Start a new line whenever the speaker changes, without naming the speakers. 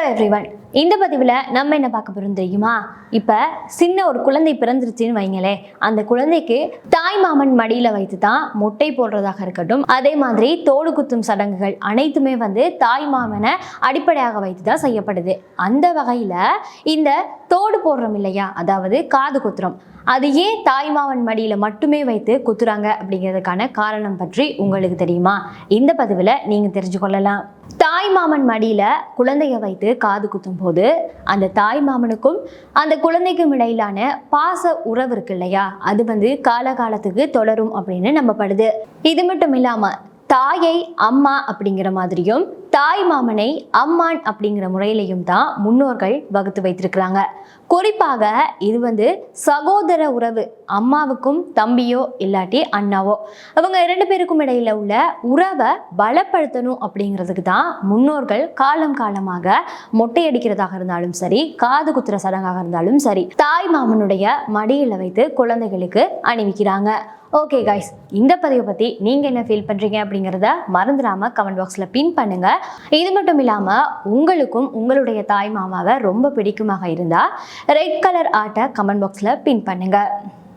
Everyone, இந்த பதிவில் நம்ம என்ன பார்க்க போகிறோம் தெரியுமா? இப்போ சின்ன ஒரு குழந்தை பிறந்துருச்சுன்னு வைங்களே, அந்த குழந்தைக்கு தாய் மாமன் மடியில் வைத்து தான் மொட்டை போடுறதாக இருக்கட்டும், அதே மாதிரி தோடு குத்தும் சடங்குகள் அனைத்துமே தாய் மாமனை அடிப்படையாக வைத்து தான் செய்யப்படுது. அந்த வகையில் இந்த தோடு போடுறோம் இல்லையா, அதாவது காது குத்துறோம், அது ஏன் தாய் மாமன் மடியில் மட்டுமே வைத்து குத்துறாங்க அப்படிங்கிறதுக்கான காரணம் பற்றி உங்களுக்கு தெரியுமா? இந்த பதிவில் நீங்கள் தெரிஞ்சு கொள்ளலாம். தாய் மாமன் மடியில் குழந்தைய வைத்து காது குத்தும் போது அந்த தாய் மாமனுக்கும் அந்த குழந்தைக்கும் இடையிலான பாச உறவு இருக்கு இல்லையா, அது காலகாலத்துக்கு தொடரும் அப்படின்னு நம்பப்படுது. இது மட்டும் இல்லாமல் தாயை அம்மா அப்படிங்கிற மாதிரியும் தாய் மாமனை அம்மான் அப்படிங்கிற முறையிலையும் தான் முன்னோர்கள் வகுத்து வைத்திருக்கிறாங்க. குறிப்பாக இது சகோதர உறவு, அம்மாவுக்கும் தம்பியோ இல்லாட்டி அண்ணாவோ, அவங்க 2 பேருக்கும் இடையில உள்ள உறவை பலப்படுத்தணும் அப்படிங்கிறதுக்கு தான் முன்னோர்கள் காலம் காலமாக மொட்டை அடிக்கிறதாக இருந்தாலும் சரி, காது குத்துற சடங்காக இருந்தாலும் சரி, தாய் மாமனுடைய மடியில் வைத்து குழந்தைகளுக்கு அணிவிக்கிறாங்க. ஓகே கைஸ், இந்த பதிவை பற்றி நீங்கள் என்ன ஃபீல் பண்ணுறீங்க அப்படிங்கிறத மறந்துடாமல் கமெண்ட் பாக்ஸில் பின் பண்ணுங்கள். இது மட்டும் இல்லாமல் உங்களுக்கும் உங்களுடைய தாய் மாமாவை ரொம்ப பிடிக்குமாக இருந்தால் ரெட் கலர் ஆர்ட்டை கமெண்ட் பாக்ஸில் பின் பண்ணுங்கள்.